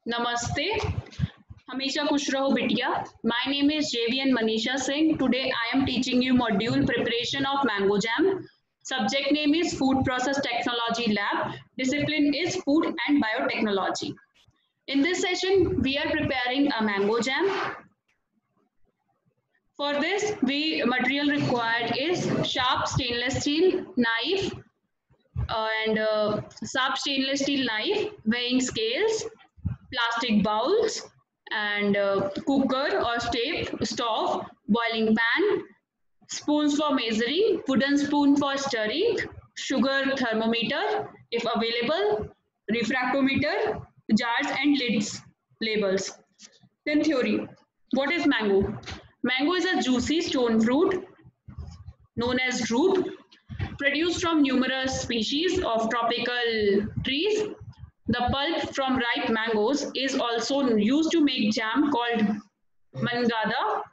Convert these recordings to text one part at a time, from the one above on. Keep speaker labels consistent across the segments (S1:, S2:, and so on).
S1: Namaste. Hamisha खुश रहो बिटिया. My name is JVN Manisha Singh. Today I am teaching you module preparation of mango jam. Subject name is Food Process Technology Lab. Discipline is Food and Biotechnology. In this session, we are preparing a mango jam. For this, material required is sharp stainless steel knife and sharp stainless steel knife, weighing scales, plastic bowls, and cooker or stove, boiling pan, spoons for measuring, wooden spoon for stirring, sugar thermometer if available, refractometer, jars and lids, labels. Then theory. What is mango? Mango is a juicy stone fruit known as drupe, produced from numerous species of tropical trees. The pulp from ripe mangoes is also used to make jam called mangada.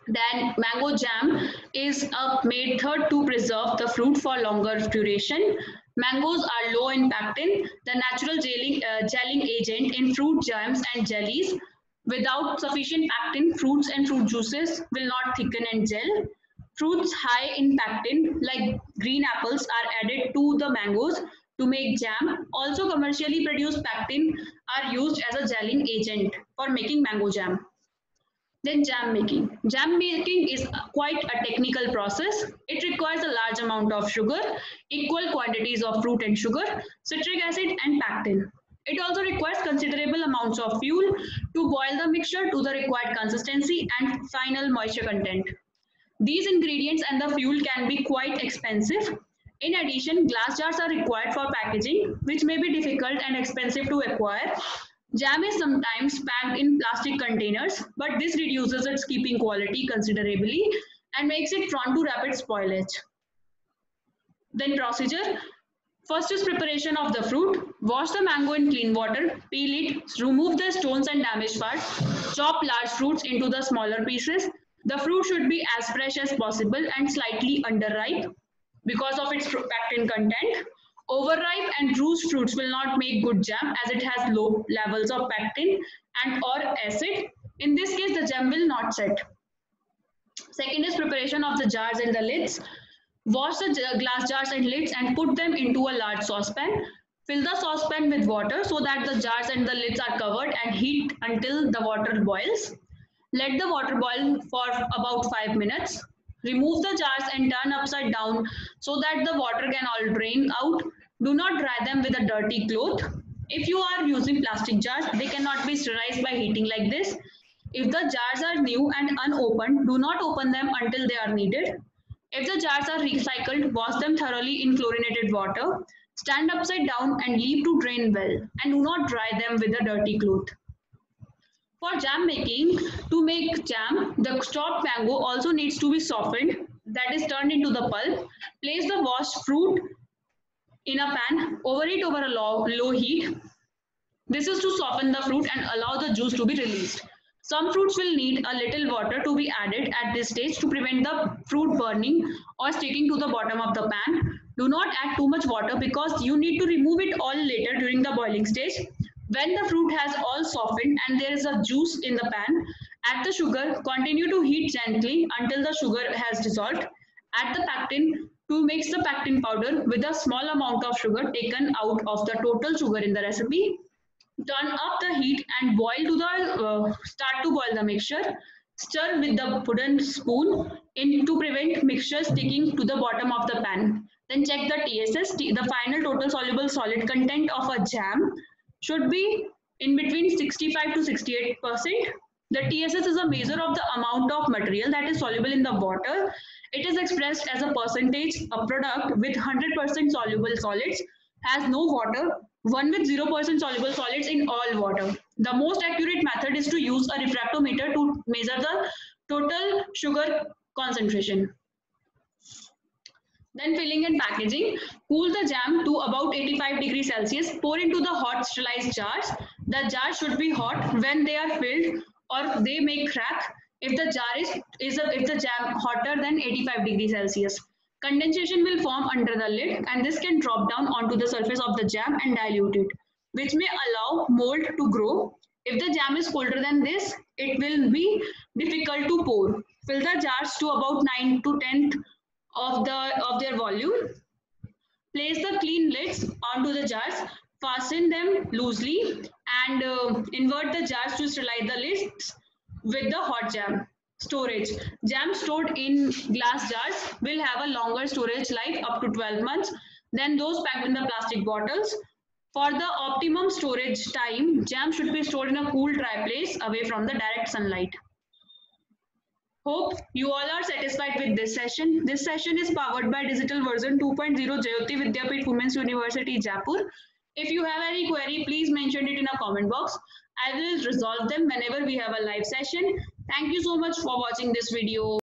S1: Then mango jam is a method to preserve the fruit for longer duration. Mangoes are low in pectin, the natural gelling agent in fruit jams and jellies. Without sufficient pectin, fruits and fruit juices will not thicken and gel. Fruits high in pectin, like green apples, are added to the mangoes to make jam. Also, commercially produced pectin are used as a gelling agent for making mango jam. Then jam making. Jam making is quite a technical process. It requires a large amount of sugar, equal quantities of fruit and sugar, citric acid and pectin. It also requires considerable amounts of fuel to boil the mixture to the required consistency and final moisture content. These ingredients and the fuel can be quite expensive. In addition, glass jars are required for packaging, which may be difficult and expensive to acquire. Jam is sometimes packed in plastic containers, but this reduces its keeping quality considerably and makes it prone to rapid spoilage. Then procedure. First is preparation of the fruit. Wash the mango in clean water, peel it, remove the stones and damaged parts, chop large fruits into the smaller pieces. The fruit should be as fresh as possible and slightly underripe because of its pectin content. Overripe and bruised fruits will not make good jam as it has low levels of pectin and or acid. In this case, the jam will not set. Second is preparation of the jars and the lids. Wash the glass jars and lids and put them into a large saucepan. Fill the saucepan with water so that the jars and the lids are covered and heat until the water boils. Let the water boil for about 5 minutes. Remove the jars and turn upside down so that the water can all drain out. Do not dry them with a dirty cloth. If you are using plastic jars, they cannot be sterilized by heating like this. If the jars are new and unopened, do not open them until they are needed. If the jars are recycled, wash them thoroughly in chlorinated water. Stand upside down and leave to drain well, and do not dry them with a dirty cloth. For jam making, to make jam, the chopped mango also needs to be softened, that is turned into the pulp. Place the washed fruit in a pan, overheat over a low heat. This is to soften the fruit and allow the juice to be released. Some fruits will need a little water to be added at this stage to prevent the fruit burning or sticking to the bottom of the pan. Do not add too much water because you need to remove it all later during the boiling stage. When the fruit has all softened and there is a juice in the pan, add the sugar, continue to heat gently until the sugar has dissolved. Add the pectin to mix the pectin powder with a small amount of sugar taken out of the total sugar in the recipe. Turn up the heat and start to boil the mixture. Stir with the wooden spoon to prevent mixture sticking to the bottom of the pan. Then check the TSS, the final total soluble solid content of a jam should be in between 65 to 68%. The TSS is a measure of the amount of material that is soluble in the water. It is expressed as a percentage. A product with 100% soluble solids has no water, one with 0% soluble solids in all water. The most accurate method is to use a refractometer to measure the total sugar concentration. Then filling and packaging. Cool the jam to about 85 degrees Celsius. Pour into the hot sterilized jars. The jars should be hot when they are filled or they may crack if the jar if the jam hotter than 85 degrees Celsius. Condensation will form under the lid and this can drop down onto the surface of the jam and dilute it. which may allow mold to grow. If the jam is colder than this, it will be difficult to pour. Fill the jars to about 9 to 10 of their volume. Place the clean lids onto the jars, fasten them loosely, and invert the jars to sterilize the lids with the hot jam. Storage. Jam stored in glass jars will have a longer storage life up to 12 months than those packed in the plastic bottles. For the optimum storage time, jam should be stored in a cool, dry place away from the direct sunlight. Hope you all are satisfied with this session. This session is powered by Digital Version 2.0 Jayoti Vidyapeeth Women's University, Jaipur. If you have any query, please mention it in a comment box. I will resolve them whenever we have a live session. Thank you so much for watching this video.